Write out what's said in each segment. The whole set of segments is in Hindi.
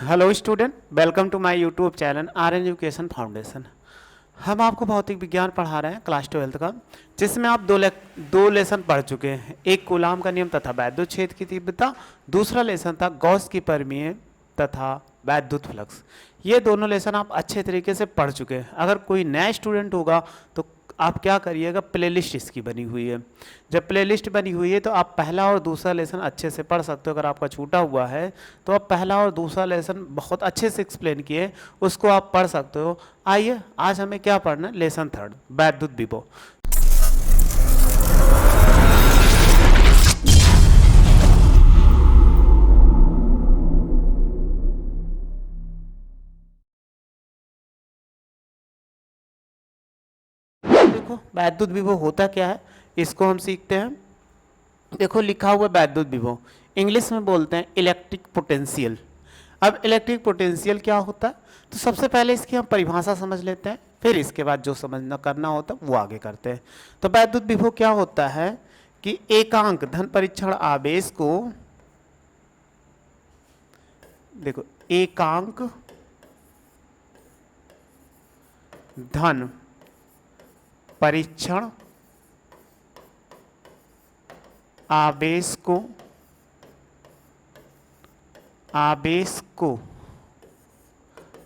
Hello student, welcome to my YouTube channel R N education foundation. हम आपको भौतिक विज्ञान पढ़ा रहे हैं क्लास 12 का, जिसमें आप दो लेसन पढ़ चुके हैं। एक कूलाम का नियम तथा वैद्युत क्षेत्र की तीव्रता, दूसरा लेसन था गॉस की प्रमेय तथा वैद्युत फ्लक्स। ये दोनों लेसन आप अच्छे तरीके से पढ़ चुके हैं। अगर कोई नया स्टूडेंट होगा तो आप क्या करिएगा, प्लेलिस्ट इसकी बनी हुई है। जब प्लेलिस्ट बनी हुई है तो आप पहला और दूसरा लेसन अच्छे से पढ़ सकते हो। अगर आपका छूटा हुआ है तो आप पहला और दूसरा लेसन बहुत अच्छे से एक्सप्लेन किए, उसको आप पढ़ सकते हो। आइए आज हमें क्या पढ़ना है, लेसन थर्ड, वैद्युत विभव। देखो वैद्युत विभव होता क्या है, इसको हम सीखते हैं। देखो लिखा हुआ वैद्युत विभव, इंग्लिश में बोलते हैं इलेक्ट्रिक पोटेंशियल। अब इलेक्ट्रिक पोटेंशियल क्या होता है, तो सबसे पहले इसकी हम परिभाषा समझ लेते हैं, फिर इसके बाद जो समझना करना होता है वो आगे करते हैं। तो वैद्युत विभव क्या होता है कि एकांक धन परीक्षण आवेश को, देखो एकांक धन परीक्षण आवेश को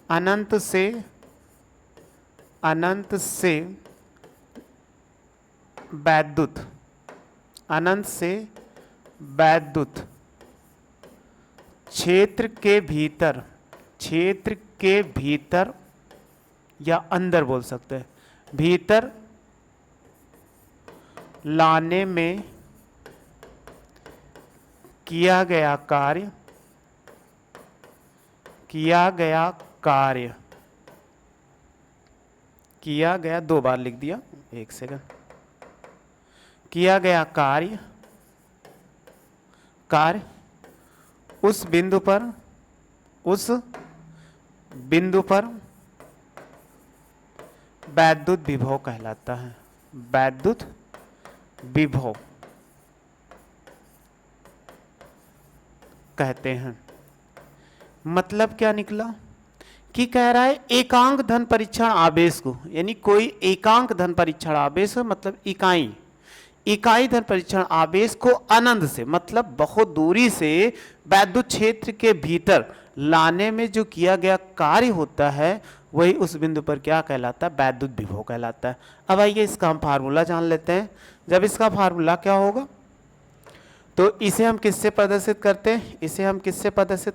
अनंत से वैद्युत क्षेत्र के भीतर या अंदर बोल सकते हैं, भीतर लाने में किया गया कार्य, दो बार लिख दिया, एक सेकंड। किया गया कार्य उस बिंदु पर वैद्युत विभव कहलाता है। वैद्युत विभव कहते हैं। मतलब क्या निकला कि कह रहा है एकांक धन परीक्षण आवेश को, यानी कोई एकांक धन परीक्षण आवेश मतलब इकाई धन परीक्षण आवेश को अनंत से मतलब बहुत दूरी से वैद्युत क्षेत्र के भीतर लाने में जो किया गया कार्य होता है वही उस बिंदु पर क्या कहलाता है, वैद्युत विभव कहलाता है। अब आइए इसका हम फार्मूला जान लेते हैं। जब इसका फार्मूला क्या होगा, तो इसे हम किससे प्रदर्शित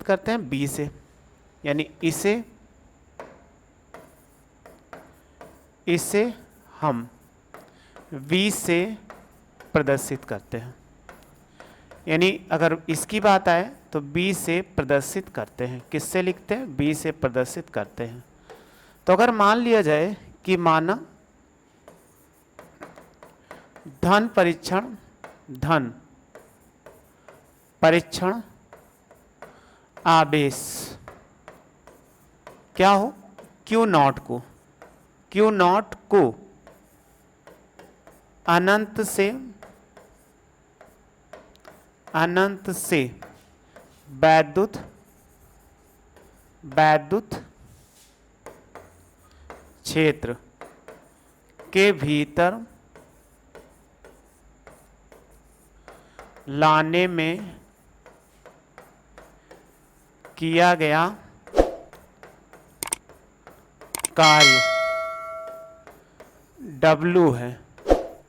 करते हैं, बी से, यानी इसे हम v से प्रदर्शित करते हैं। यानी अगर इसकी बात आए तो b से प्रदर्शित करते हैं। किससे लिखते हैं, b से प्रदर्शित करते हैं। तो अगर मान लिया जाए कि माना धन परीक्षण आवेश क्या हो, Q नॉट को अनंत से वैद्युत क्षेत्र के भीतर लाने में किया गया कार्य W है।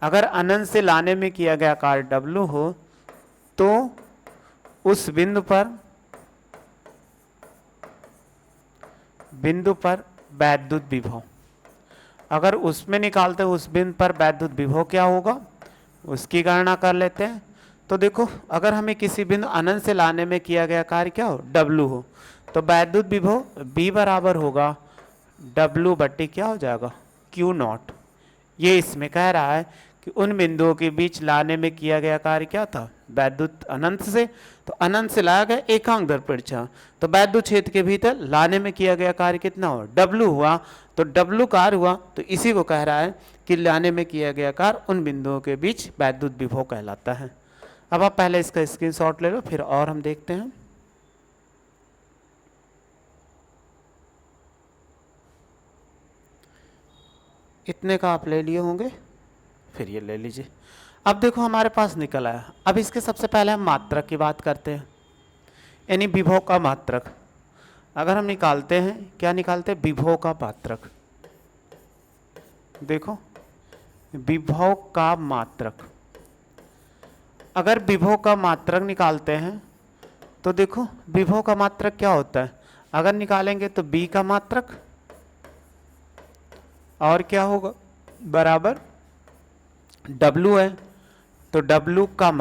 अगर अनंत से लाने में किया गया कार्य W हो तो उस बिंदु पर वैद्युत विभव, अगर उसमें निकालते उस बिंदु पर वैद्युत विभव क्या होगा उसकी गणना कर लेते हैं। तो देखो अगर हमें किसी बिंदु अनंत से लाने में किया गया कार्य क्या हो, W हो, तो वैद्युत विभव B बराबर होगा W बट्टी क्या हो जाएगा, Q नॉट। ये इसमें कह रहा है कि उन बिंदुओं के बीच लाने में किया गया कार्य क्या था, वैद्युत अनंत से, तो अनंत से लाया गया एकांक धन परीक्षण, तो वैद्युत क्षेत्र के भीतर लाने में किया गया कार्य कितना हुआ, W हुआ। तो W कार्य हुआ, तो इसी को कह रहा है कि लाने में किया गया कार्य उन बिंदुओं के बीच वैद्युत विभव कहलाता है। अब आप पहले इसका स्क्रीनशॉट ले लो, फिर और हम देखते हैं। इतने का आप ले लिए होंगे, फिर ये ले लीजिए। अब देखो हमारे पास निकल आया। अब इसके सबसे पहले हम मात्रक की बात करते हैं, यानी विभव का मात्रक। अगर हम निकालते हैं, क्या निकालते हैं? विभव का मात्रक। देखो विभव का मात्रक, अगर विभव का मात्रक निकालते हैं तो देखो विभव का मात्रक क्या होता है। अगर निकालेंगे तो b का मात्रक और क्या होगा बराबर w है, तो w का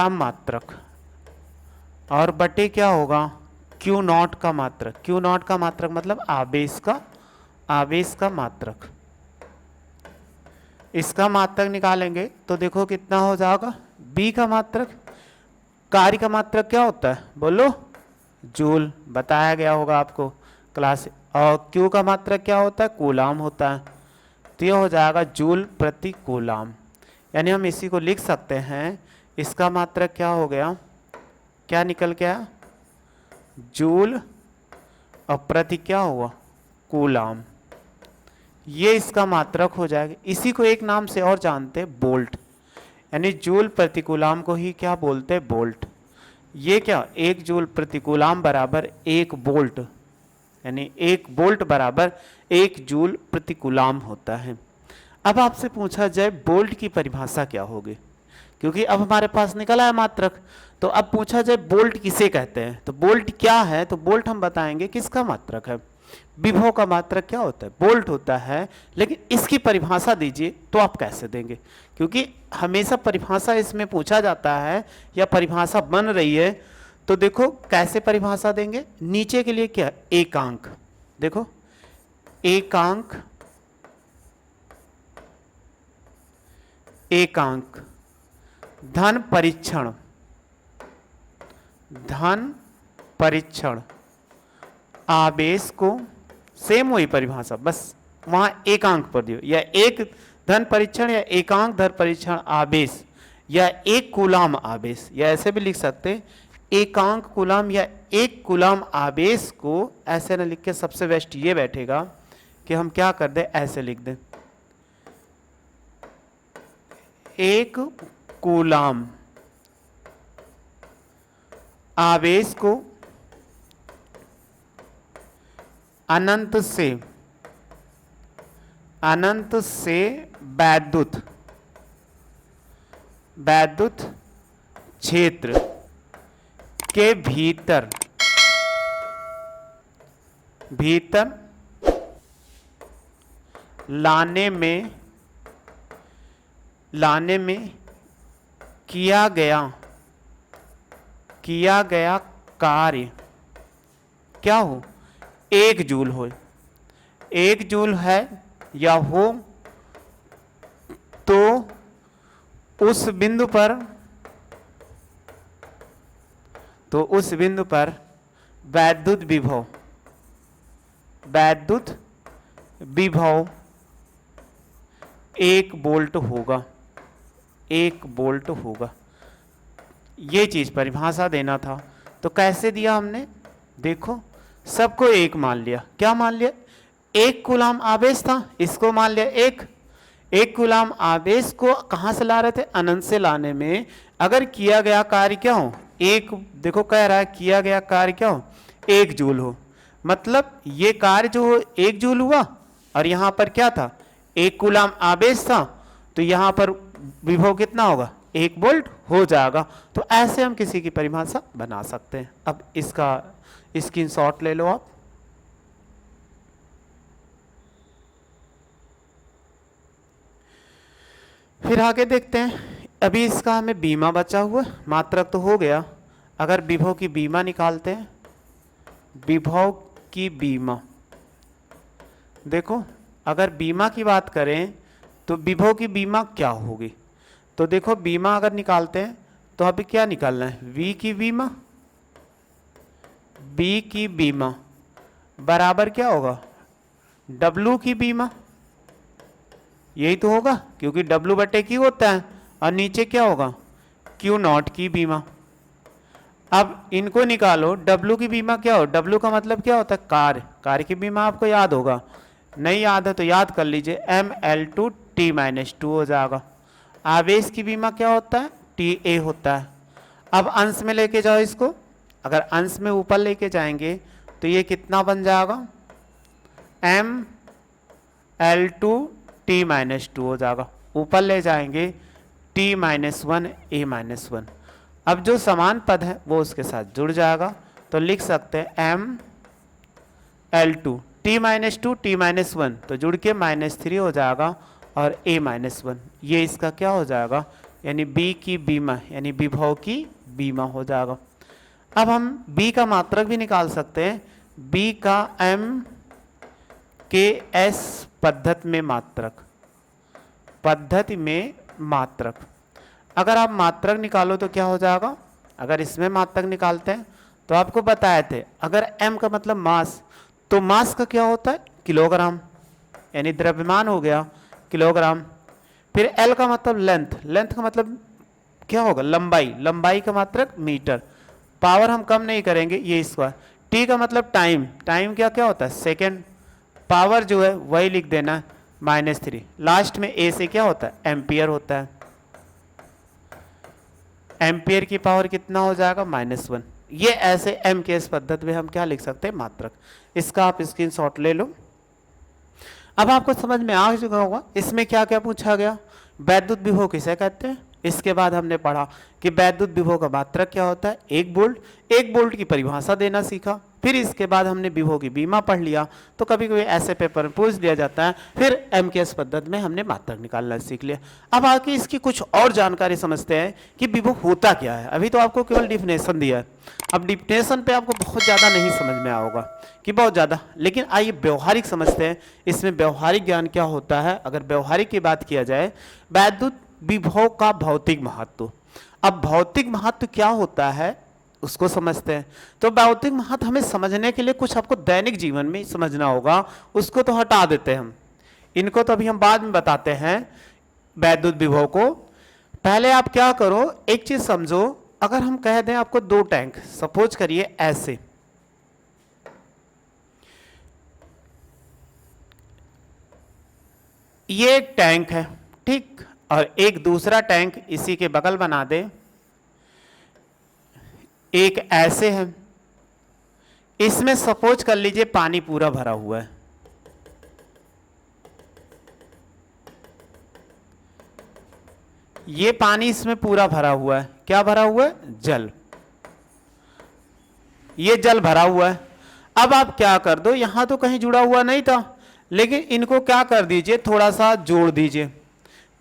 मात्रक और बटे क्या होगा Q नॉट का मात्रक। Q नॉट का मात्रक मतलब आवेश का मात्रक। इसका मात्रक निकालेंगे तो देखो कितना हो जाएगा B का मात्रक। कार्य का मात्रक क्या होता है बोलो? जूल, बताया गया होगा आपको क्लास। और Q का मात्रक क्या होता है? कूलाम होता है। तो ये हो जाएगा जूल प्रति कूलाम। यानी हम इसी को लिख सकते हैं, इसका मात्रक क्या हो गया, क्या निकल के आया? जूल और प्रति क्या हुआ? कूलाम। ये इसका मात्रक हो जाएगा। इसी को एक नाम से और जानते हैं, बोल्ट। यानी जूल प्रति कूलाम को ही क्या बोलते हैं? बोल्ट। ये क्या, 1 जूल प्रति कूलाम बराबर 1 बोल्ट, यानी 1 बोल्ट बराबर 1 जूल प्रति कूलाम होता है। अब आपसे पूछा जाए बोल्ट की परिभाषा क्या होगी, क्योंकि अब हमारे पास निकला है मात्रक, तो अब पूछा जाए बोल्ट किसे कहते हैं, तो बोल्ट क्या है? तो बोल्ट हम बताएंगे किसका मात्रक है। विभव का मात्रक क्या होता है? बोल्ट होता है। लेकिन इसकी परिभाषा दीजिए तो आप कैसे देंगे, क्योंकि हमेशा परिभाषा इसमें पूछा जाता है या परिभाषा बन रही है। तो देखो कैसे परिभाषा देंगे। नीचे के लिए क्या? एकांक। देखो एकांक, धन परीक्षण आवेश को, सेम वही परिभाषा, बस वहां एकांक पर दियो, या एक धन परीक्षण या एकांक धन परीक्षण आवेश या 1 कूलाम आवेश, या ऐसे भी लिख सकते हैं एकांक कूलाम या 1 कूलाम आवेश को। ऐसे न लिख के सबसे बेस्ट ये बैठेगा कि हम क्या कर दें, ऐसे लिख दें 1 कूलाम आवेश को अनंत से वैद्युत क्षेत्र के भीतर लाने में किया गया कार्य क्या हो? 1 जूल हो। 1 जूल है या हो तो उस बिंदु पर वैद्युत विभव 1 वोल्ट होगा। 1 वोल्ट होगा। ये चीज परिभाषा देना था। तो कैसे दिया हमने? देखो सबको 1 मान लिया। क्या मान लिया? 1 कूलाम आवेश था, इसको मान लिया 1 कूलाम आवेश को कहां से ला रहे थे? अनंत से लाने में अगर किया गया कार्य क्या हो? 1, देखो कह रहा है किया गया कार्य क्या हो? 1 जूल हो। मतलब ये कार्य जो 1 जूल हुआ और यहां पर क्या था? 1 कूलाम आवेश था, तो यहां पर विभव कितना होगा? 1 वोल्ट हो जाएगा। तो ऐसे हम किसी की परिभाषा बना सकते हैं। अब इसका स्क्रीनशॉट ले लो आप। फिर आगे देखते हैं। अभी इसका हमें बीमा बचा हुआ, मात्रक तो हो गया। अगर विभव की बीमा निकालते हैं, विभव की बीमा, देखो अगर बीमा की बात करें तो विभव की बीमा क्या होगी? तो देखो बीमा अगर निकालते हैं तो अभी क्या निकालना है? V की बीमा बराबर क्या होगा? W की बीमा। यही तो होगा, क्योंकि W/Q होता है और नीचे क्या होगा? Q नॉट की बीमा। अब इनको निकालो, W की बीमा क्या हो, W का मतलब क्या होता है, कार्य। कार्य की बीमा आपको याद होगा, नहीं याद है तो याद कर लीजिए, mL2T-2 हो जाएगा। आवेश की बीमा क्या होता है, TA होता है। अब अंश में लेके जाओ इसको, अगर अंश में ऊपर लेके जाएंगे तो ये कितना बन जाएगा, mL2T-2 हो जाएगा। ऊपर ले जाएंगे T-1 A-1। अब जो समान पद है वो उसके साथ जुड़ जाएगा, तो लिख सकते हैं mL2 T-2 T-1 तो जुड़ के -3 हो जाएगा और A-1, ये इसका क्या हो जाएगा, यानी B की बीमा, यानी विभव की बीमा हो जाएगा। अब हम B का मात्रक भी निकाल सकते हैं, B का MKS पद्धति में मात्रक, पद्धति में मात्रक। अगर आप मात्रक निकालो तो क्या हो जाएगा, अगर इसमें मात्रक निकालते हैं तो आपको बताए थे, अगर m का मतलब मास, तो मास का क्या होता है, किलोग्राम, यानी द्रव्यमान हो गया किलोग्राम। फिर l का मतलब लेंथ, लेंथ का मतलब क्या होगा, लंबाई, लंबाई का मात्रक मीटर। पावर हम कम नहीं करेंगे, ये स्क्वायर। t का मतलब टाइम, टाइम क्या क्या होता है, सेकेंड। पावर जो है वही लिख देना, -3। लास्ट में a से क्या होता है, एम्पियर होता है। एम्पियर की पावर कितना हो जाएगा, -1। ये ऐसे m के इस पद्धति में हम क्या लिख सकते हैं, मात्रक। इसका आप स्क्रीनशॉट ले लो। अब आपको समझ में आ चुका होगा इसमें क्या क्या पूछा गया, वैद्युत विभव किसे कहते हैं। इसके बाद हमने पढ़ा कि वैद्युत विभव का मात्रक क्या होता है, 1 वोल्ट। 1 वोल्ट की परिभाषा देना सीखा। फिर इसके बाद हमने विभव की बीमा पढ़ लिया, तो कभी कभी ऐसे पेपर में पूछ लिया जाता है। फिर MKS पद्धति में हमने मात्रक निकालना सीख लिया। अब आगे इसकी कुछ और जानकारी समझते हैं कि विभव होता क्या है। अभी तो आपको केवल डिफिनेशन दिया है, अब डिफिनेशन पे आपको बहुत ज़्यादा नहीं समझ में आया होगा कि बहुत ज़्यादा, लेकिन आइए व्यवहारिक समझते हैं इसमें व्यवहारिक ज्ञान क्या होता है। अगर व्यवहारिक की बात किया जाए, वैद्युत विभव का भौतिक महत्व। अब भौतिक महत्व क्या होता है उसको समझते हैं। तो भौतिक महत्व हमें समझने के लिए कुछ आपको दैनिक जीवन में समझना होगा, उसको तो हटा देते हैं हम, इनको तो अभी हम बाद में बताते हैं वैद्युत विभव को। पहले आप क्या करो, एक चीज समझो, अगर हम कह दें आपको 2 टैंक, सपोज करिए ऐसे, ये एक टैंक है, ठीक, और एक दूसरा टैंक इसी के बगल बना दे, एक ऐसे है, इसमें सपोज कर लीजिए पानी पूरा भरा हुआ है। ये पानी इसमें पूरा भरा हुआ है, क्या भरा हुआ है, जल। ये जल भरा हुआ है। अब आप क्या कर दो, यहां तो कहीं जुड़ा हुआ नहीं था, लेकिन इनको क्या कर दीजिए, थोड़ा सा जोड़ दीजिए।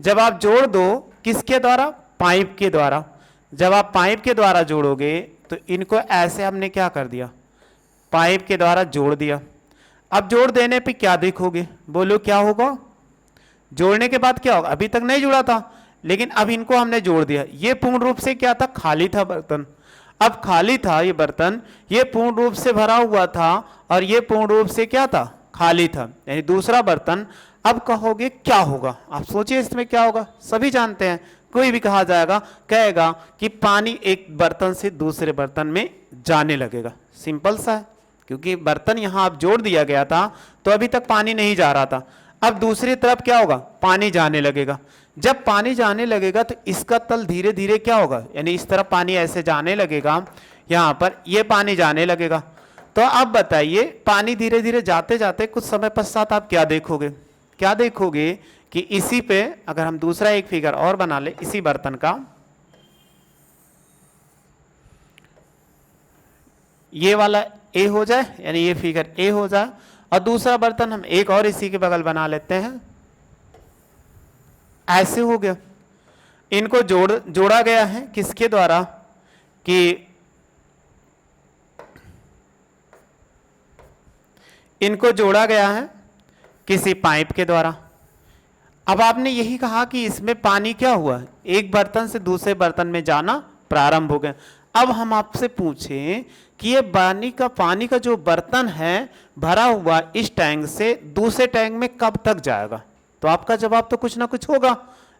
जब आप जोड़ दो, किसके द्वारा, पाइप के द्वारा। जब आप पाइप के द्वारा जोड़ोगे तो इनको ऐसे हमने क्या कर दिया, पाइप के द्वारा जोड़ दिया। अब जोड़ देने पे क्या देखोगे, बोलो क्या होगा, जोड़ने के बाद क्या होगा, अभी तक नहीं जुड़ा था, लेकिन अब इनको हमने जोड़ दिया। ये पूर्ण रूप से क्या था, खाली था बर्तन। अब खाली था ये बर्तन, ये पूर्ण रूप से भरा हुआ था और ये पूर्ण रूप से क्या था, खाली था, यानी दूसरा बर्तन। अब कहोगे क्या होगा, आप सोचिए इसमें क्या होगा। सभी जानते हैं, कोई भी कहा जाएगा, कहेगा कि पानी एक बर्तन से दूसरे बर्तन में जाने लगेगा। सिंपल सा है, क्योंकि बर्तन यहां आप जोड़ दिया गया था तो अभी तक पानी नहीं जा रहा था। अब दूसरी तरफ क्या होगा, पानी जाने लगेगा। जब पानी जाने लगेगा तो इसका तल धीरे धीरे क्या होगा, यानी इस तरफ पानी ऐसे जाने लगेगा, यहां पर ये पानी जाने लगेगा। तो अब बताइए, पानी धीरे धीरे जाते जाते कुछ समय पश्चात आप क्या देखोगे, क्या देखोगे कि इसी पे अगर हम दूसरा एक फिगर और बना ले, इसी बर्तन का, ये वाला ए हो जाए, यानी ये फिगर ए हो जाए, और दूसरा बर्तन हम एक और इसी के बगल बना लेते हैं, ऐसे हो गया। इनको जोड़ा गया है किसके द्वारा, कि इनको जोड़ा गया है किसी पाइप के द्वारा। अब आपने यही कहा कि इसमें पानी क्या हुआ, एक बर्तन से दूसरे बर्तन में जाना प्रारंभ हो गया। अब हम आपसे पूछें कि ये पानी का जो बर्तन है भरा हुआ इस टैंक से दूसरे टैंक में कब तक जाएगा, तो आपका जवाब तो कुछ ना कुछ होगा,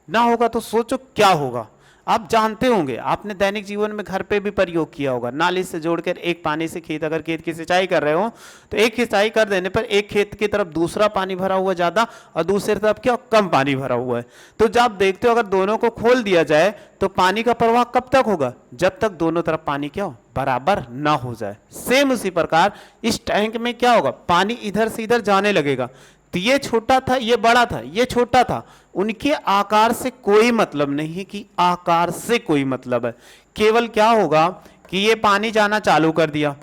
ना होगा तो सोचो क्या होगा। आप जानते होंगे, आपने दैनिक जीवन में घर पे भी प्रयोग किया होगा। नाली से जोड़कर एक पानी से खेत, अगर खेत की सिंचाई कर रहे हो तो एक सिंचाई कर देने पर एक खेत की तरफ दूसरा पानी भरा हुआ ज्यादा और दूसरी तरफ क्या कम पानी भरा हुआ है। तो जब आप देखते हो अगर दोनों को खोल दिया जाए तो पानी का प्रवाह कब तक होगा, जब तक दोनों तरफ पानी क्या हो, बराबर ना हो जाए। सेम उसी प्रकार इस टैंक में क्या होगा, पानी इधर से इधर जाने लगेगा। तो ये छोटा था, ये बड़ा था, ये छोटा था, उनके आकार से कोई मतलब नहीं कि आकार से कोई मतलब है। केवल क्या होगा कि ये पानी जाना चालू कर दिया।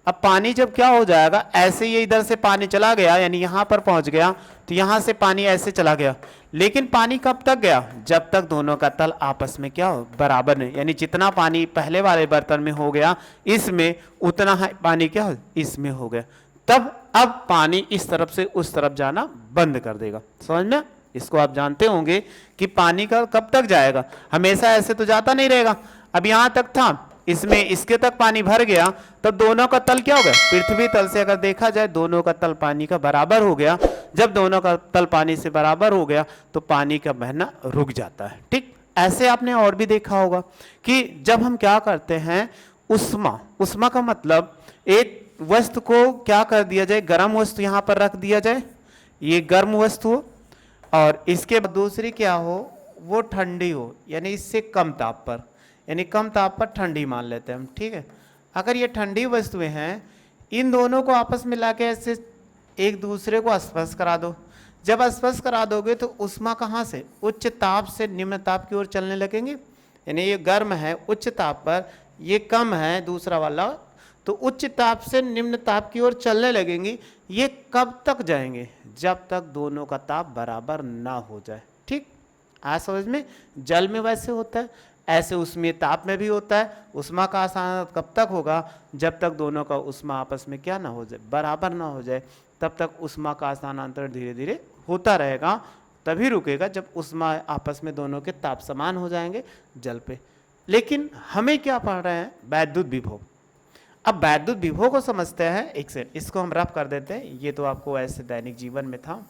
अब पानी जब क्या हो जाएगा, ऐसे ये इधर से पानी चला गया, यानी यहां पर पहुंच गया, तो यहां से पानी ऐसे चला गया। लेकिन पानी कब तक गया, जब तक दोनों का तल आपस में क्या हो, बराबर नहीं। यानी जितना पानी पहले वाले बर्तन में हो गया इसमें, उतना ही पानी क्या हो, इसमें हो गया। तब अब पानी इस तरफ से उस तरफ जाना बंद कर देगा। समझ में? इसको आप जानते होंगे कि पानी का कब तक जाएगा, हमेशा ऐसे तो जाता नहीं रहेगा। अब यहां तक था, इसमें इसके तक पानी भर गया, तब दोनों का तल क्या हो गया, पृथ्वी तल से अगर देखा जाए दोनों का तल पानी का बराबर हो गया। जब दोनों का तल पानी से बराबर हो गया तो पानी का बहना रुक जाता है। ठीक, ऐसे आपने और भी देखा होगा कि जब हम क्या करते हैं, उष्मा, उष्मा का मतलब एक वस्तु को क्या कर दिया जाए, गर्म वस्तु यहां पर रख दिया जाए, ये गर्म वस्तु हो, और इसके बाद दूसरी क्या हो, वो ठंडी हो, यानी इससे कम ताप पर, यानी कम ताप पर ठंडी मान लेते हैं हम। ठीक है, अगर ये ठंडी वस्तुएं हैं, इन दोनों को आपस में लाके ऐसे एक दूसरे को स्पर्श करा दो। जब स्पर्श करा दोगे तो उष्मा कहाँ से, उच्च ताप से निम्न ताप की ओर चलने लगेंगे। यानी ये गर्म है उच्च ताप पर, ये कम है दूसरा वाला, तो उच्च ताप से निम्न ताप की ओर चलने लगेंगी। ये कब तक जाएंगे, जब तक दोनों का ताप बराबर ना हो जाए। ठीक, आज समझ में? जल में वैसे होता है, ऐसे उसमें ताप में भी होता है। उष्मा का स्थानांतरण कब तक होगा, जब तक दोनों का उष्मा आपस में क्या ना हो जाए, बराबर ना हो जाए, तब तक उष्मा का स्थानांतरण धीरे धीरे होता रहेगा। तभी रुकेगा जब उष्मा आपस में दोनों के ताप समान हो जाएंगे जल पे। लेकिन हमें क्या पढ़ रहे हैं, वैद्युत विभव। अब वैद्युत विभव को समझते हैं। एक से इसको हम रफ कर देते हैं, ये तो आपको ऐसे दैनिक जीवन में था।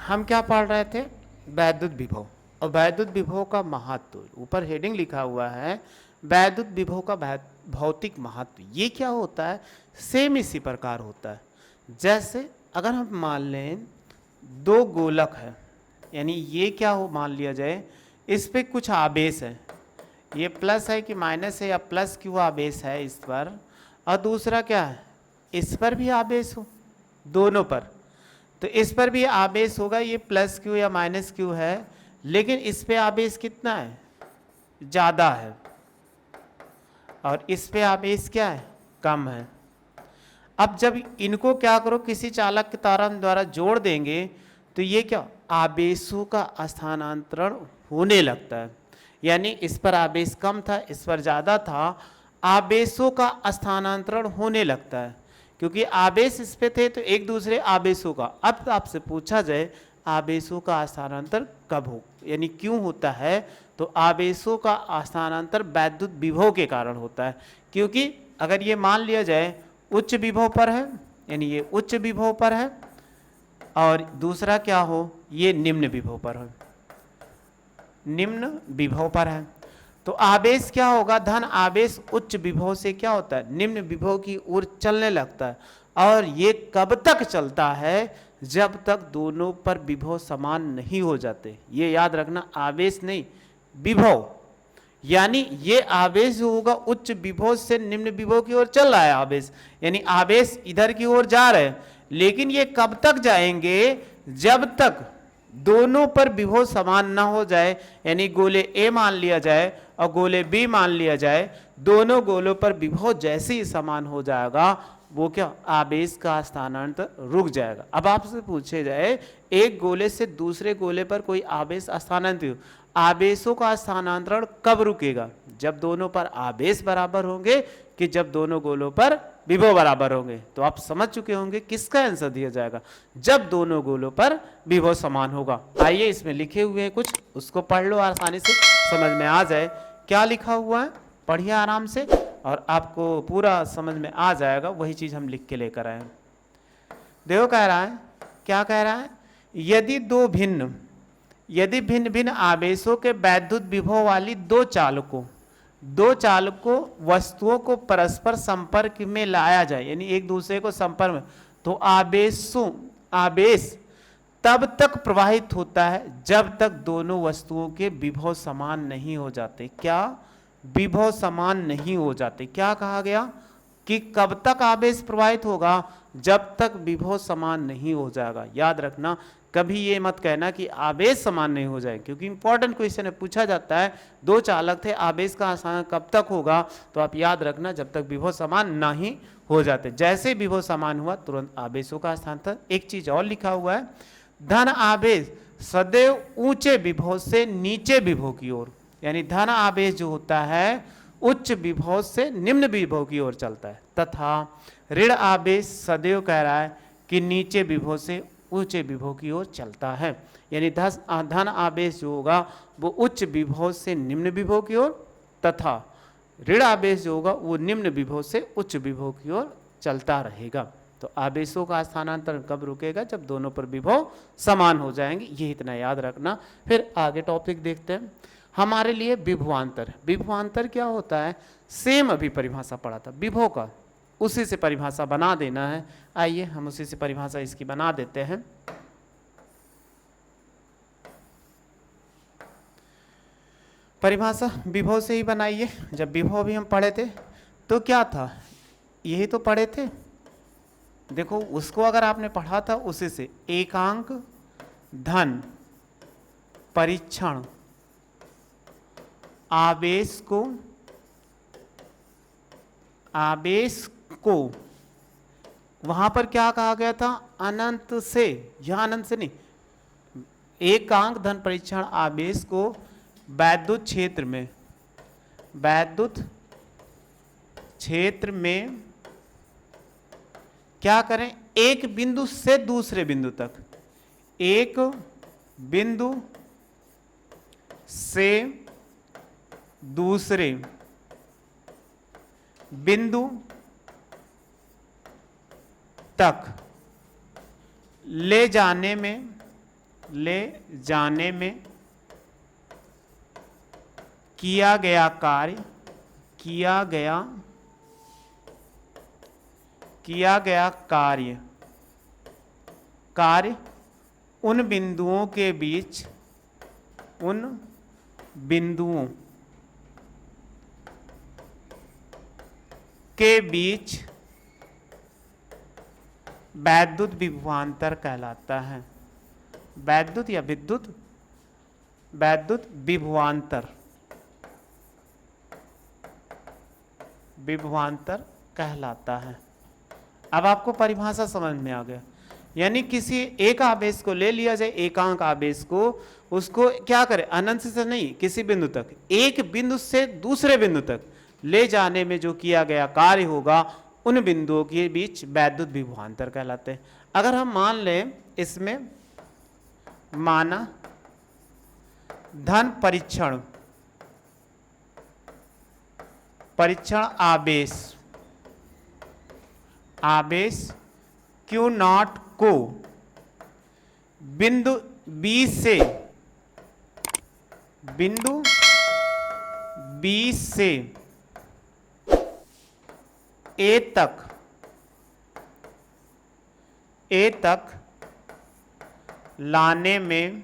हम क्या पढ़ रहे थे, वैद्युत विभव। और वैद्युत विभव का महत्व, ऊपर हेडिंग लिखा हुआ है वैद्युत विभव का भौतिक महत्व। ये क्या होता है, सेम इसी प्रकार होता है। जैसे अगर हम मान लें दो गोलक है, यानी ये क्या हो मान लिया जाए, इस पे कुछ आवेश है, ये प्लस है कि माइनस है, या प्लस क्यू आवेश है इस पर, और दूसरा क्या है, इस पर भी आवेश हो, दोनों पर। तो इस पर भी आवेश होगा, ये प्लस क्यू या माइनस क्यू है, लेकिन इस पे आवेश कितना है, ज़्यादा है, और इस पे आवेश क्या है, कम है। अब जब इनको क्या करो, किसी चालक के तारण द्वारा जोड़ देंगे तो ये क्या, आवेशों का स्थानांतरण होने लगता है। यानी इस पर आवेश कम था, इस पर ज़्यादा था, आवेशों का स्थानांतरण होने लगता है। क्योंकि आवेश इस पे थे तो एक दूसरे आवेशों का। अब आपसे पूछा जाए आवेशों का स्थानांतर कब हो, यानी क्यों होता है, तो आवेशों का स्थानांतर वैद्युत विभव के कारण होता है। क्योंकि अगर ये मान लिया जाए उच्च विभव पर है, यानी ये उच्च विभव पर है, और दूसरा क्या हो, ये निम्न विभव पर है, निम्न विभव पर है, तो आवेश क्या होगा, धन आवेश उच्च विभव से क्या होता है, निम्न विभव की ओर चलने लगता है। और ये कब तक चलता है, जब तक दोनों पर विभव समान नहीं हो जाते। ये याद रखना, आवेश नहीं विभव, यानी ये आवेश जो होगा उच्च विभव से निम्न विभव की ओर चल रहा है आवेश, यानी आवेश इधर की ओर जा रहे हैं। लेकिन ये कब तक जाएंगे, जब तक दोनों पर विभव समान ना हो जाए। यानी गोले ए मान लिया जाए और गोले बी मान लिया जाए, दोनों गोलों पर विभव जैसे ही समान हो जाएगा, वो क्या, आवेश का स्थानांतर रुक जाएगा। अब आपसे पूछे जाए एक गोले से दूसरे गोले पर कोई आवेश स्थानांतरित, आवेशों का स्थानांतरण कब रुकेगा, जब दोनों पर आवेश बराबर होंगे, कि जब दोनों गोलों पर विभव बराबर होंगे। तो आप समझ चुके होंगे किसका आंसर दिया जाएगा, जब दोनों गोलों पर विभव समान होगा। आइए इसमें लिखे हुए हैं कुछ, उसको पढ़ लो, आसानी से समझ में आ जाए क्या लिखा हुआ है। पढ़िए आराम से और आपको पूरा समझ में आ जाएगा। वही चीज हम लिख के लेकर आए। देखो कह रहा है, क्या कह रहा है, यदि भिन्न भिन्न आवेशों के वैद्युत विभव वाली दो चालकों वस्तुओं को परस्पर संपर्क में लाया जाए, यानी एक दूसरे को संपर्क में, तो आवेश तब तक प्रवाहित होता है जब तक दोनों वस्तुओं के विभव समान नहीं हो जाते। क्या? विभव समान नहीं हो जाते। क्या कहा गया कि कब तक आवेश प्रवाहित होगा? जब तक विभव समान नहीं हो जाएगा। याद रखना, कभी ये मत कहना कि आवेश समान नहीं हो जाए, क्योंकि इंपॉर्टेंट क्वेश्चन है, पूछा जाता है दो चालक थे, आवेश का आसान कब तक होगा? तो आप याद रखना, जब तक विभव समान नहीं हो जाते। जैसे विभव समान हुआ तुरंत आवेशों का स्थानांतर। एक चीज और लिखा हुआ है, धन आवेश सदैव ऊंचे विभव से नीचे विभव की ओर, यानी धन आवेश जो होता है उच्च विभव से निम्न विभव की ओर चलता है, तथा ऋण आवेश सदैव कह रहा है कि नीचे विभव से ऊंचे विभव की ओर चलता है। यानी धन आवेश जो होगा वो उच्च विभव से निम्न विभव की ओर, तथा ऋण आवेश जो होगा वो निम्न विभव से उच्च विभव की ओर चलता रहेगा। तो आवेशों का स्थानांतरण कब रुकेगा? जब दोनों पर विभव समान हो जाएंगे। ये इतना याद रखना। फिर आगे टॉपिक देखते हैं। हमारे लिए विभवांतर, विभवांतर क्या होता है? सेम अभी परिभाषा पढ़ा था विभव का, उसी से परिभाषा बना देना है। आइए हम उसी से परिभाषा इसकी बना देते हैं। परिभाषा विभव से ही बनाइए। जब विभव भी हम पढ़े थे तो क्या था, यही तो पढ़े थे। देखो उसको अगर आपने पढ़ा था उसी से, एकांक धन परीक्षण आवेश को वहां पर क्या कहा गया था? अनंत से, यहां अनंत से नहीं, एकांक धन परीक्षण आवेश को वैद्युत क्षेत्र में क्या करें? एक बिंदु से दूसरे बिंदु तक, एक बिंदु से दूसरे बिंदु तक ले जाने में किया गया कार्य उन बिंदुओं के बीच वैद्युत विभवांतर कहलाता है। वैद्युत या विद्युत, वैद्युत विभवांतर कहलाता है। अब आपको परिभाषा समझ में आ गया। यानी किसी एक आवेश को ले लिया जाए, एकांक आवेश को, उसको क्या करें? अनंत से नहीं, किसी बिंदु तक, एक बिंदु से दूसरे बिंदु तक ले जाने में जो किया गया कार्य होगा उन बिंदुओं के बीच वैद्युत विभवांतर कहलाते हैं। अगर हम मान लें, इसमें माना धन परीक्षण आवेश Q नॉट को बिंदु B से A तक लाने में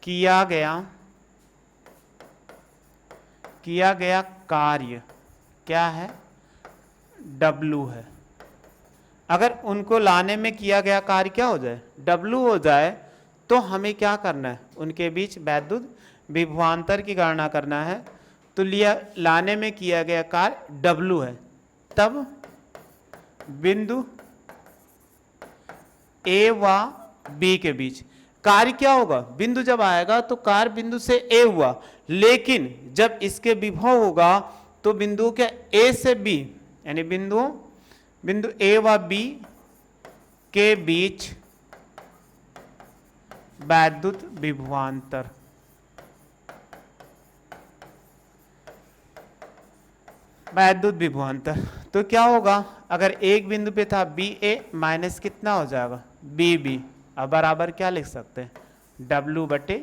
किया गया कार्य क्या है? W है। अगर उनको लाने में किया गया कार्य क्या हो जाए? W हो जाए, तो हमें क्या करना है? उनके बीच वैद्युत विभवांतर की गणना करना है। तो लाने में किया गया कार्य W है, तब बिंदु A व B के बीच कार्य क्या होगा, बिंदु जब आएगा तो कार्य बिंदु से ए हुआ, लेकिन जब इसके विभव होगा तो बिंदु क्या ए से बी, यानी बिंदु ए व बी के बीच वैद्युत विभवांतर, वैद्युत विभवांतर। तो क्या होगा, अगर एक बिंदु पे था बी ए माइनस कितना हो जाएगा बी बी, अब बराबर क्या लिख सकते हैं W बटे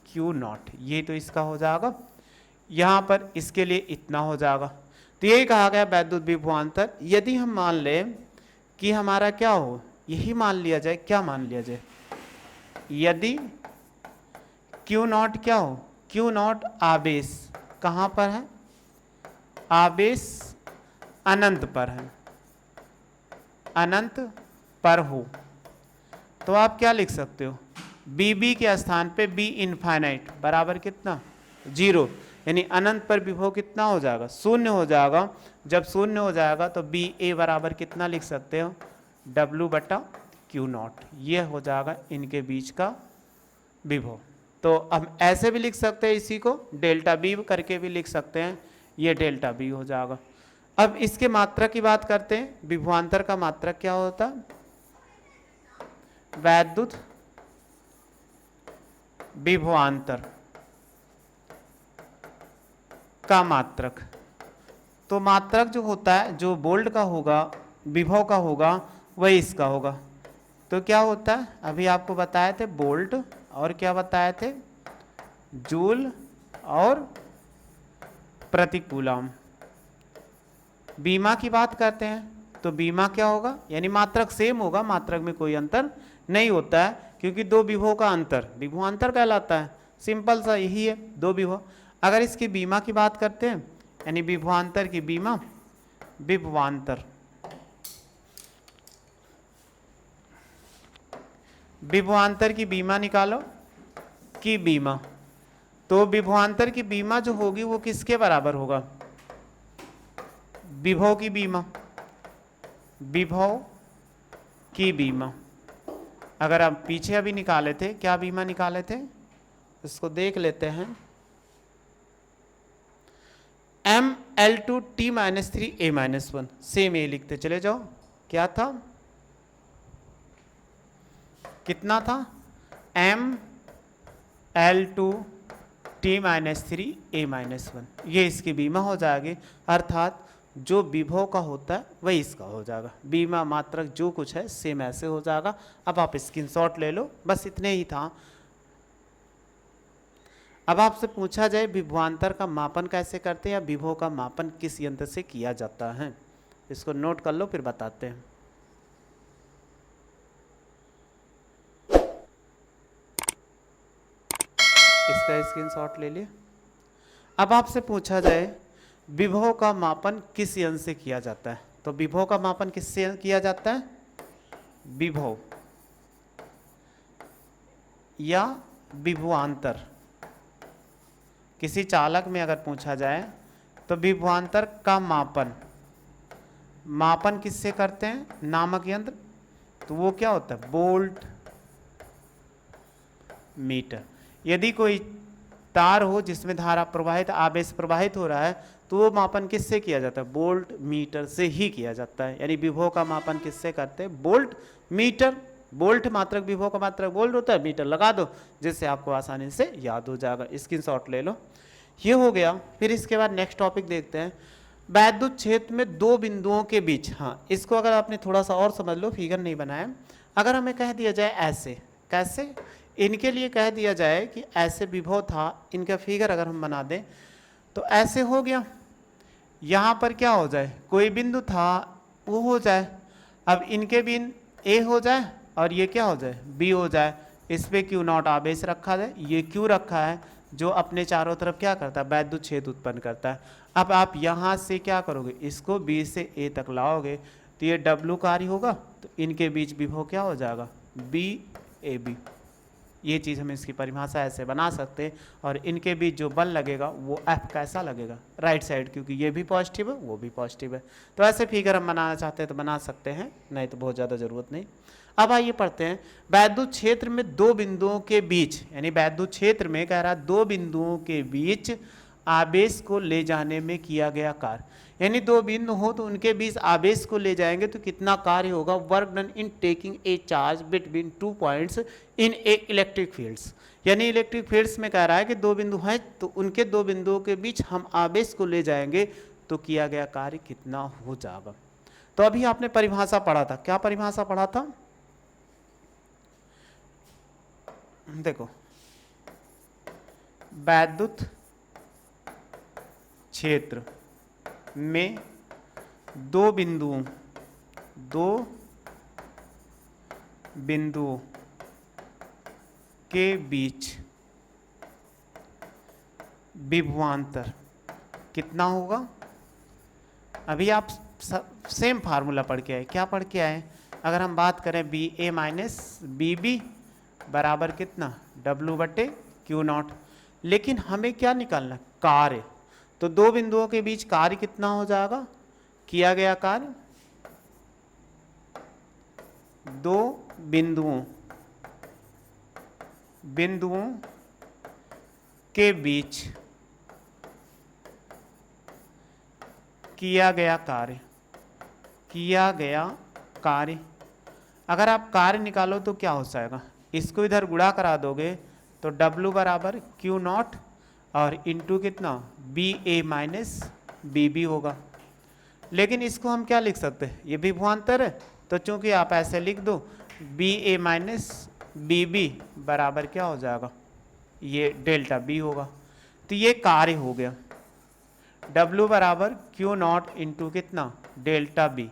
क्यू नॉट, ये तो इसका हो जाएगा, यहाँ पर इसके लिए इतना हो जाएगा। तो यही कहा गया वैद्युत विभवांतर। यदि हम मान लें कि हमारा क्या हो, यही मान लिया जाए, क्या मान लिया जाए, यदि क्यू नॉट क्या हो, क्यू नॉट आवेश कहाँ पर है, आवेश अनंत पर है, अनंत पर हो, तो आप क्या लिख सकते हो, बी बी के स्थान पे बी इनफाइनाइट बराबर कितना 0, यानी अनंत पर विभव कितना हो जाएगा, शून्य हो जाएगा। जब शून्य हो जाएगा तो बी ए बराबर कितना लिख सकते हो W बटा क्यू नॉट, ये हो जाएगा इनके बीच का विभव। तो हम ऐसे भी लिख सकते हैं, इसी को डेल्टा बी करके भी लिख सकते हैं, ये डेल्टा बी हो जाएगा। अब इसके मात्रक की बात करते हैं, विभवांतर का मात्रक क्या होता है, वैद्युत विभवांतर का मात्रक। तो मात्रक जो होता है, जो वोल्ट का होगा, विभव का होगा, वही इसका होगा। तो क्या होता है, अभी आपको बताए थे वोल्ट, और क्या बताए थे जूल और प्रति कूलम। बीमा की बात करते हैं तो बीमा क्या होगा, यानी मात्रक सेम होगा, मात्रक में कोई अंतर नहीं होता है, क्योंकि दो विभव का अंतर विभवांतर कहलाता है, सिंपल सा यही है, दो विभव। अगर इसकी बीमा की बात करते हैं, यानी विभवांतर की बीमा, विभवांतर, विभवांतर की बीमा निकालो की बीमा, तो विभवांतर की बीमा जो होगी वो किसके बराबर होगा, विभव की बीमा, विभव की बीमा। अगर आप पीछे अभी निकाले थे, क्या बीमा निकाले थे, इसको देख लेते हैं, ML2 T-3 A-1, सेम ए लिखते चले जाओ, क्या था, कितना था ML2 T-3 A-1, ये इसकी बीमा हो जाएगी, अर्थात जो विभव का होता है वही इसका हो जाएगा, बीमा मात्रक जो कुछ है सेम ऐसे हो जाएगा। अब आप स्क्रीनशॉट ले लो, बस इतने ही था। अब आपसे पूछा जाए विभवांतर का मापन कैसे करते हैं, या विभव का मापन किस यंत्र से किया जाता है, इसको नोट कर लो फिर बताते हैं। इसका स्क्रीनशॉट ले लिए। अब आपसे पूछा जाए विभव का मापन किस यंत्र से किया जाता है, तो विभव का मापन किससे किया जाता है, विभव या विभवांतर। किसी चालक में अगर पूछा जाए तो विभवांतर का मापन किससे करते हैं, नामक यंत्र, तो वो क्या होता है वोल्ट मीटर। यदि कोई तार हो जिसमें धारा प्रवाहित, आवेश प्रवाहित हो रहा है, तो वो मापन किससे किया जाता है, वोल्ट मीटर से ही किया जाता है। यानी विभव का मापन किससे करते हैं, वोल्ट मीटर। वोल्ट मात्रक, विभव का मात्रक वोल्ट होता है, मीटर लगा दो जिससे आपको आसानी से याद हो जाएगा, स्क्रीनशॉट ले लो। ये हो गया। फिर इसके बाद नेक्स्ट टॉपिक देखते हैं, वैद्युत क्षेत्र में दो बिंदुओं के बीच। हाँ, इसको अगर आपने थोड़ा सा और समझ लो, फिगर नहीं बनाया, अगर हमें कह दिया जाए ऐसे, कैसे, इनके लिए कह दिया जाए कि ऐसे विभव था, इनका फिगर अगर हम बना दें तो ऐसे हो गया, यहाँ पर क्या हो जाए, कोई बिंदु था वो हो जाए, अब इनके बिंदु ए हो जाए और ये क्या हो जाए बी हो जाए, इस पे क्यू नॉट आवेश रखा जाए, ये क्यू रखा है जो अपने चारों तरफ क्या करता है, वैद्युत क्षेत्र उत्पन्न करता है। अब आप यहाँ से क्या करोगे, इसको बी से ए तक लाओगे तो ये डब्ल्यू कार्य होगा, तो इनके बीच विभव क्या हो जाएगा, बी ए बी। ये चीज़ हम इसकी परिभाषा ऐसे बना सकते हैं, और इनके बीच जो बल लगेगा वो एफ कैसा लगेगा, राइट साइड, क्योंकि ये भी पॉजिटिव है वो भी पॉजिटिव है। तो ऐसे फिगर हम बनाना चाहते हैं तो बना सकते हैं, नहीं तो बहुत ज़्यादा ज़रूरत नहीं। अब आइए पढ़ते हैं, वैद्युत क्षेत्र में दो बिंदुओं के बीच, यानी वैद्युत क्षेत्र में कह रहा दो बिंदुओं के बीच आवेश को ले जाने में किया गया कार्य, यानी दो बिंदु हो तो उनके बीच आवेश को ले जाएंगे तो कितना कार्य होगा, work done in taking a charge between 2 points in A electric fields, यानी इलेक्ट्रिक फील्ड्स में कह रहा है कि दो बिंदु हैं तो उनके दो बिंदुओं के बीच हम आवेश को ले जाएंगे तो किया गया कार्य कितना हो जाएगा। तो अभी आपने परिभाषा पढ़ा था, क्या परिभाषा पढ़ा था, देखो वैद्युत क्षेत्र में दो बिंदुओं के बीच विभवांतर कितना होगा। अभी आप सेम फार्मूला पढ़ के आए, क्या पढ़ के आए, अगर हम बात करें बी ए माइनस बी बी बराबर कितना W/Q0, लेकिन हमें क्या निकालना, कार्य, तो दो बिंदुओं के बीच कार्य कितना हो जाएगा, किया गया कार्य, दो बिंदुओं के बीच किया गया कार्य, अगर आप कार्य निकालो तो क्या हो जाएगा, इसको इधर गुणा करा दोगे तो W बराबर Q0 और इंटू कितना बी ए माइनस बी बी होगा। लेकिन इसको हम क्या लिख सकते हैं, ये विभवांतर है तो चूंकि आप ऐसे लिख दो बी ए माइनस बी बी बराबर क्या हो जाएगा, ये डेल्टा बी होगा, तो ये कार्य हो गया, W बराबर Q0 इंटू कितना डेल्टा बी,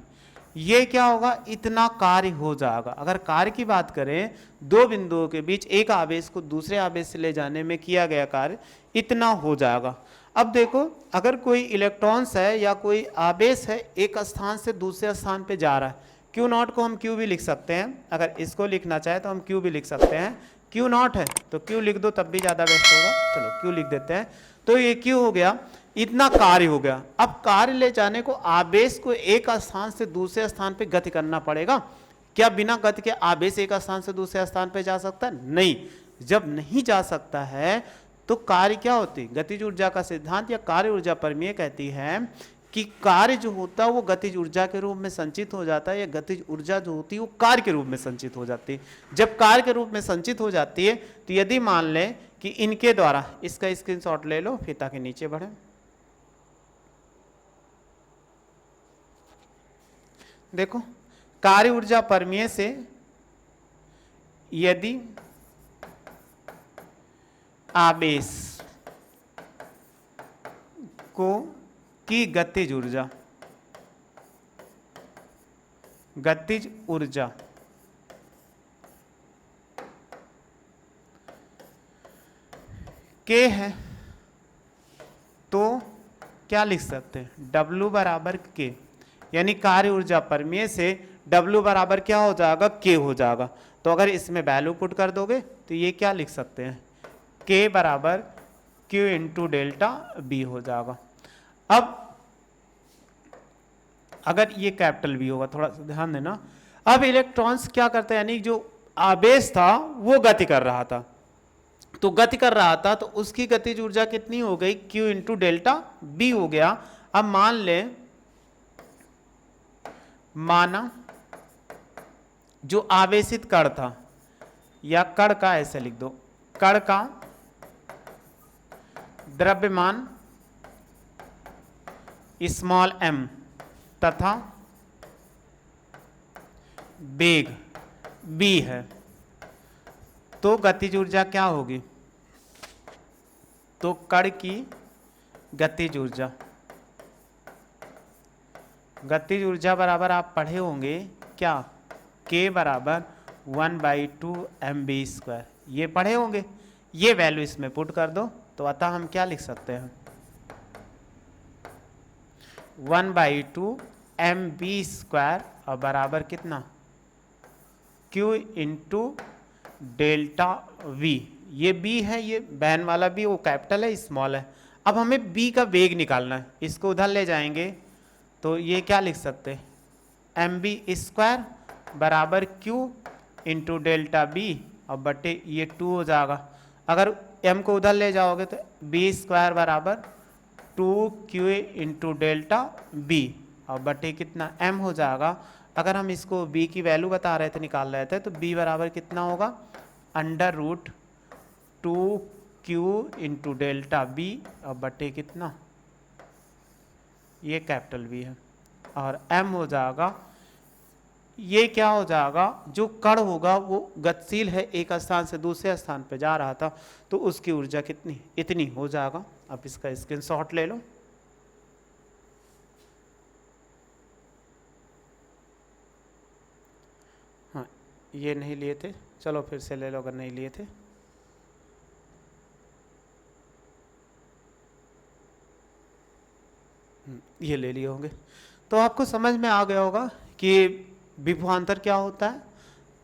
ये क्या होगा, इतना कार्य हो जाएगा। अगर कार्य की बात करें, दो बिंदुओं के बीच एक आवेश को दूसरे आवेश से ले जाने में किया गया कार्य इतना हो जाएगा। अब देखो, अगर कोई इलेक्ट्रॉन्स है या कोई आवेश है एक स्थान से दूसरे स्थान पे जा रहा है, Q0 को हम Q भी लिख सकते हैं, अगर इसको लिखना चाहे तो हम Q भी लिख सकते हैं, Q0 है तो Q लिख दो तब भी ज़्यादा बेस्ट होगा, चलो Q लिख देते हैं, तो ये Q हो गया, इतना कार्य हो गया। अब कार्य ले जाने को आवेश को एक स्थान से दूसरे स्थान पे गति करना पड़ेगा, क्या बिना गति के आवेश एक स्थान से दूसरे स्थान पे जा सकता है, नहीं, जब नहीं जा सकता है तो कार्य क्या होती, गतिज ऊर्जा का सिद्धांत या कार्य ऊर्जा प्रमेय कहती है कि कार्य जो होता है वो गतिज ऊर्जा के रूप में संचित हो जाता है, या गतिज ऊर्जा जो होती है वो कार्य के रूप में संचित हो जाती है। जब कार्य के रूप में संचित हो जाती है तो यदि मान लें कि इनके द्वारा, इसका स्क्रीनशॉट ले लो फिर ताकि नीचे बढ़े, देखो कार्य ऊर्जा प्रमेय से यदि आवेश को की गतिज ऊर्जा के है तो क्या लिख सकते हैं, W बराबर के, यानी कार्य ऊर्जा प्रमेय से W बराबर क्या हो जाएगा, K हो जाएगा। तो अगर इसमें वैल्यू पुट कर दोगे तो ये क्या लिख सकते हैं, K बराबर Q इंटू डेल्टा B हो जाएगा। अब अगर ये कैपिटल B होगा, थोड़ा सा ध्यान देना, अब इलेक्ट्रॉन्स क्या करते हैं, यानी जो आवेश था वो गति कर रहा था, तो गति कर रहा था तो उसकी गतिज ऊर्जा कितनी हो गई, Q इंटू डेल्टा B हो गया। अब मान लें, माना जो आवेशित कण था, या कण का ऐसे लिख दो, कण का द्रव्यमान स्मॉल m तथा वेग b है, तो गतिज ऊर्जा क्या होगी, तो कण की गतिज ऊर्जा बराबर आप पढ़े होंगे क्या, K बराबर 1/2 mv², ये पढ़े होंगे, ये वैल्यू इसमें पुट कर दो तो अतः हम क्या लिख सकते हैं, 1/2 mv² और बराबर कितना, Q इंटू डेल्टा V, ये B है, ये बहन वाला B वो कैपिटल है, स्मॉल है। अब हमें B का वेग निकालना है, इसको उधर ले जाएंगे तो ये क्या लिख सकते हैं, mv² बराबर Q इंटू डेल्टा बी और बटे ये 2 हो जाएगा। अगर m को उधर ले जाओगे तो बी स्क्वायर बराबर 2q इंटू डेल्टा बी और बटे कितना m हो जाएगा। अगर हम इसको b की वैल्यू बता रहे थे, निकाल रहे थे, तो b बराबर कितना होगा, under root 2q into delta B और बटे कितना, ये कैपिटल B है, और m हो जाएगा, ये क्या हो जाएगा, जो कण होगा वो गतिशील है, एक स्थान से दूसरे स्थान पे जा रहा था, तो उसकी ऊर्जा कितनी, इतनी हो जाएगा। अब इसका स्क्रीनशॉट ले लो। हाँ, ये नहीं लिए थे, चलो फिर से ले लो अगर नहीं लिए थे। ये ले लिए होंगे। तो आपको समझ में आ गया होगा कि विभवांतर क्या होता है,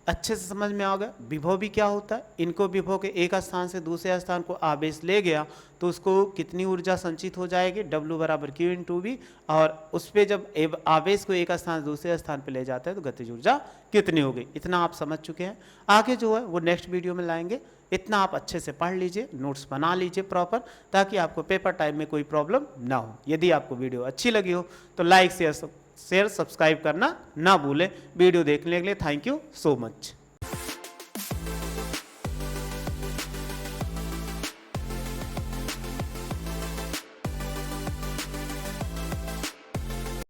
अच्छे से समझ में आ गया। विभव भी क्या होता है, इनको विभव के एक स्थान से दूसरे स्थान को आवेश ले गया तो उसको कितनी ऊर्जा संचित हो जाएगी, W बराबर Q इंटू V, और उस पर जब आवेश को एक स्थान से दूसरे स्थान पे ले जाता है तो गतिज ऊर्जा कितनी होगी। इतना आप समझ चुके हैं। आगे जो है वो नेक्स्ट वीडियो में लाएंगे। इतना आप अच्छे से पढ़ लीजिए, नोट्स बना लीजिए प्रॉपर, ताकि आपको पेपर टाइम में कोई प्रॉब्लम ना हो। यदि आपको वीडियो अच्छी लगी हो तो लाइक शेयर सब्सक्राइब करना ना भूलें। वीडियो देखने के लिए थैंक यू सो मच।